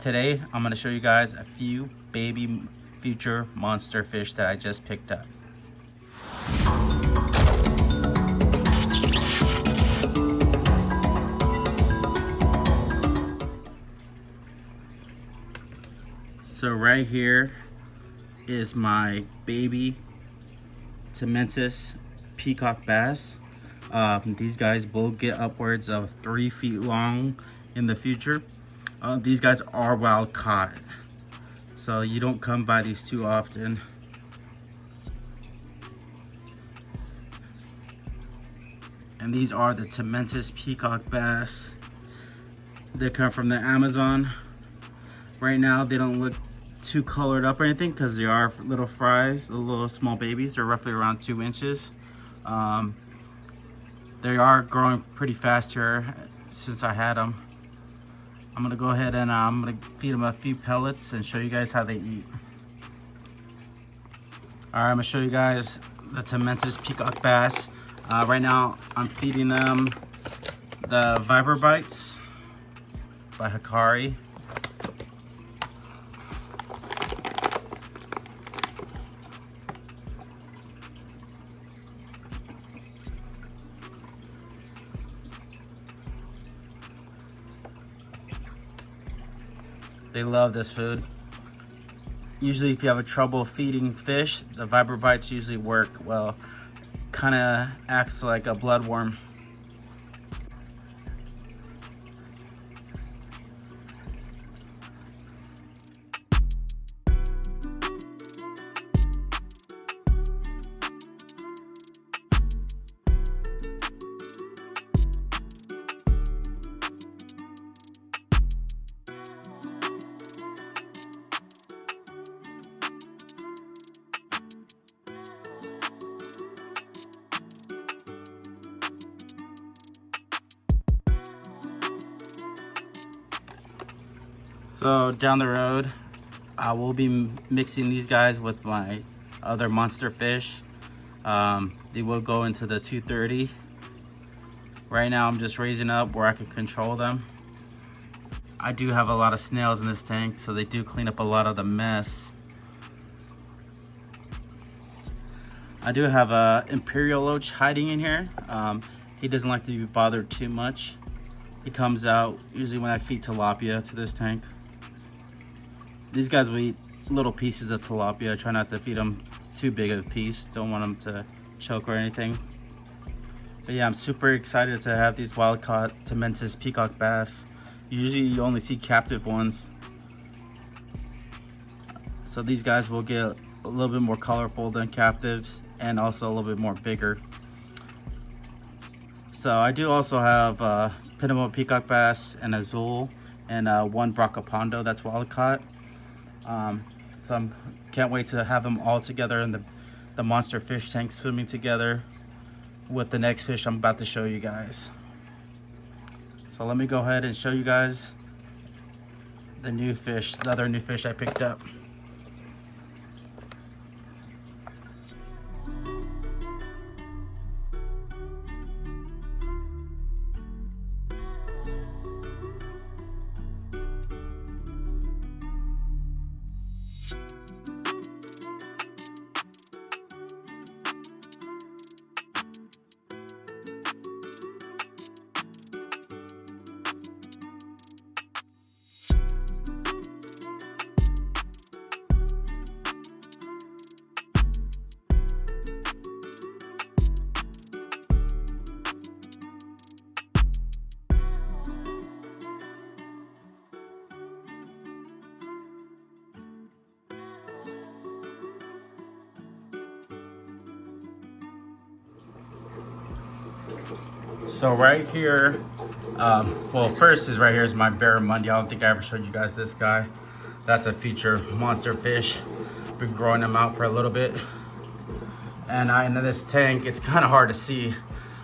Today I'm going to show you guys a few baby future monster fish that I just picked up. So right here is my baby Tementous Peacock Bass. These guys will get upwards of 3 feet long in the future. These guys are wild caught, so you don't come by these too often. And these are the Tementous Peacock Bass. They come from the Amazon. Right now they don't look too colored up or anything because they are little fries, little small babies. They're roughly around 2 inches. They are growing pretty fast here since I had them. I'm gonna go ahead and I'm gonna feed them a few pellets and show you guys how they eat. All right, I'm gonna show you guys the Tementous Peacock Bass. Right now I'm feeding them the Viber Bites by Hikari. They love this food. Usually if you have a trouble feeding fish, the Viber Bites usually work well. Kind of acts like a bloodworm. So down the road, I will be mixing these guys with my other monster fish. They will go into the 230. Right now I'm just raising up where I can control them. I do have a lot of snails in this tank, so they do clean up a lot of the mess. I do have a Imperial Loach hiding in here. He doesn't like to be bothered too much. He comes out usually when I feed tilapia to this tank. These guys will eat little pieces of tilapia. I try not to feed them too big of a piece. Don't want them to choke or anything. But yeah, I'm super excited to have these wild caught Tementous Peacock Bass. Usually you only see captive ones. So these guys will get a little bit more colorful than captives and also a little bit more bigger. So I do also have Panama Peacock Bass and Azul and one Bracapondo that's wild caught. So I can't wait to have them all together in the monster fish tank swimming together with the next fish I'm about to show you guys. So let me go ahead and show you guys the new fish, the other new fish I picked up. So right here, well, first is right here is my Barramundi. I don't think I ever showed you guys this guy. That's a future monster fish. Been growing them out for a little bit. And in this tank, it's kind of hard to see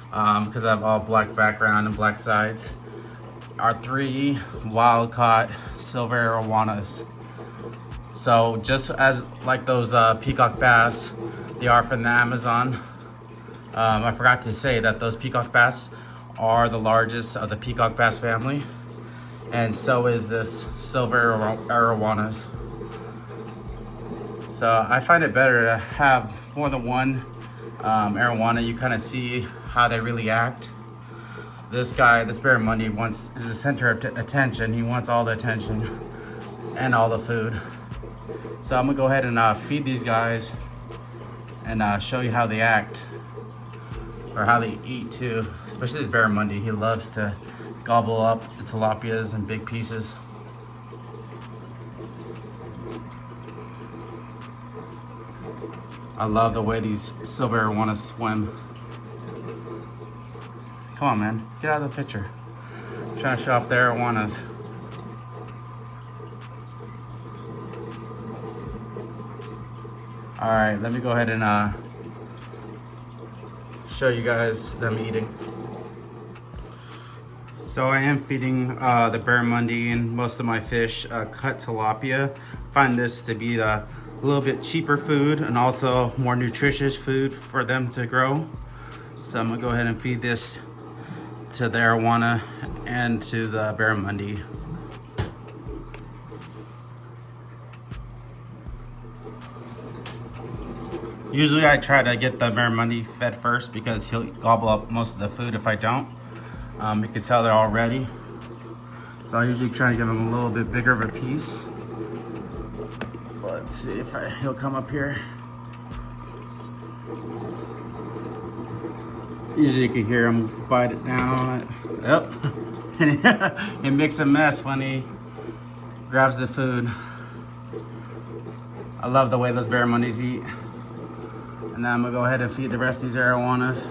because I have all black background and black sides. Are 3 wild caught silver arowanas. So just as like those peacock bass, they are from the Amazon. I forgot to say that those peacock bass are the largest of the peacock bass family. and so is this silver arowanas. So I find it better to have more than one arowana. You kind of see how they really act. This guy, this Barramundi, is the center of attention. He wants all the attention and all the food. So I'm gonna go ahead and feed these guys and show you how they act, or how they eat too. Especially this Barramundi, he loves to gobble up the tilapias in big pieces. I love the way these silver arowanas swim. Come on, man, get out of the picture. I'm trying to show off the arowanas. All right, let me go ahead and show you guys them eating. So I am feeding the Barramundi and most of my fish cut tilapia. Find this to be a little bit cheaper food and also more nutritious food for them to grow. So I'm gonna go ahead and feed this to the arowana and to the Barramundi. Usually I try to get the Barramundi fed first because he'll gobble up most of the food if I don't. You can tell they're all ready. So I usually try to give him a little bit bigger of a piece. Let's see if he'll come up here. Usually you can hear him bite it down. Yep. It makes a mess when he grabs the food. I love the way those Barramundis eat. And now I'm gonna go ahead and feed the rest of these arowanas.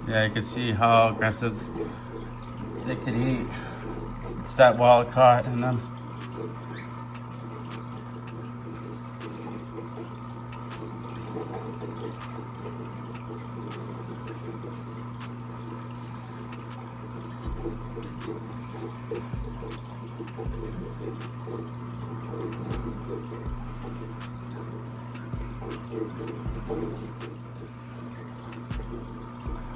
Yeah, you can see how aggressive they could eat. It's that wild caught in them.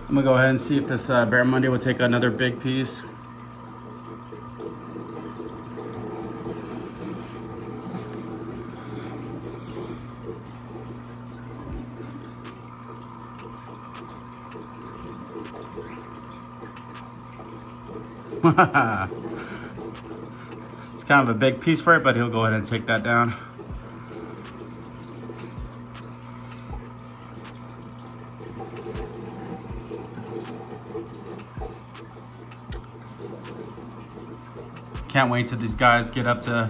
I'm gonna go ahead and see if this Barramundi will take another big piece. It's kind of a big piece for it, but he'll go ahead and take that down. Can't wait till these guys get up to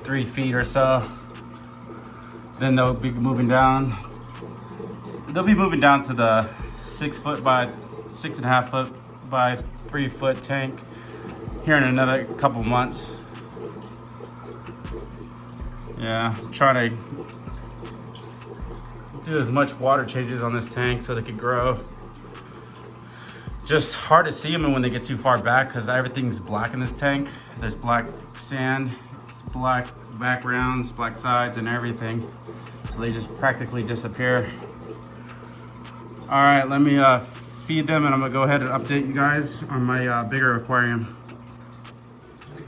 3 feet or so. Then they'll be moving down. They'll be moving down to the 6 foot by 6.5 foot by 3 foot tank here in another couple months. Yeah, I'm trying to do as much water changes on this tank so they can grow. Just hard to see them when they get too far back because everything's black in this tank. There's black sand, it's black backgrounds, black sides and everything. So they just practically disappear. All right, let me feed them and I'm gonna go ahead and update you guys on my bigger aquarium.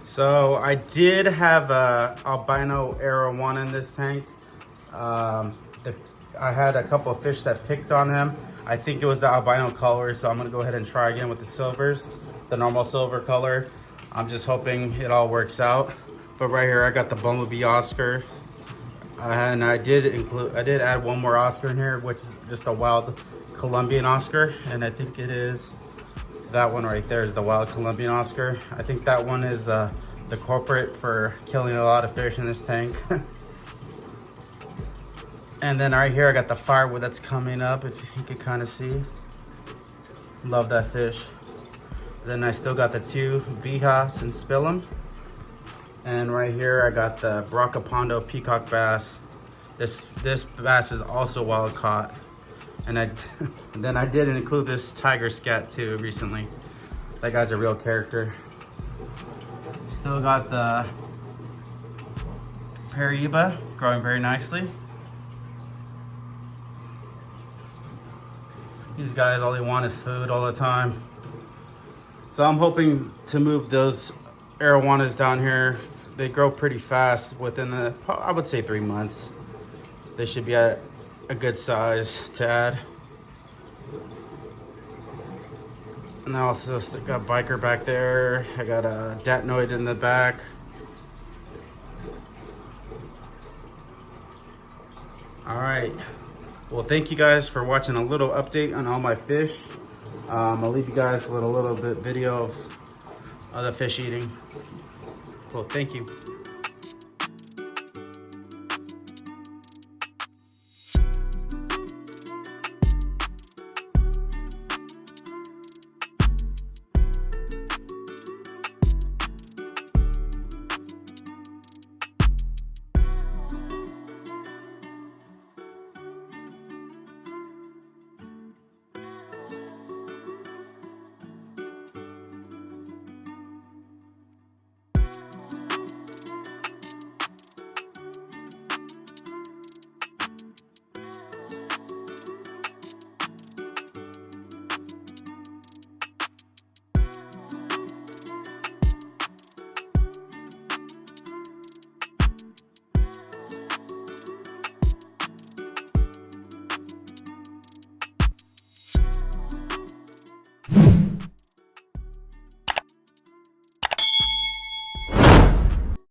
So I did have a Albino Arowana in this tank. I had a couple of fish that picked on him. I think it was the albino color, so I'm gonna go ahead and try again with the silvers, the normal silver color. I'm just hoping it all works out. But right here, I got the Bumblebee Oscar. And I did add one more Oscar in here, which is just a wild Colombian Oscar. And I think it is, that one right there is the wild Colombian Oscar. I think that one is the culprit for killing a lot of fish in this tank. And then right here, I got the firewood that's coming up, if you can kind of see. Love that fish. Then I still got the 2 Vijas and Spillum. And right here, I got the Barramundi Peacock Bass. This bass is also wild caught. And then I did include this tiger scat too recently. That guy's a real character. Still got the Paraíba, growing very nicely. These guys, all they want is food all the time. So I'm hoping to move those Arowanas down here. They grow pretty fast within, I would say 3 months. They should be at a good size to add. And I also got Biker back there. I got a Datnoid in the back. All right. Well, thank you guys for watching a little update on all my fish. I'll leave you guys with a little bit video of the fish eating. Well, thank you.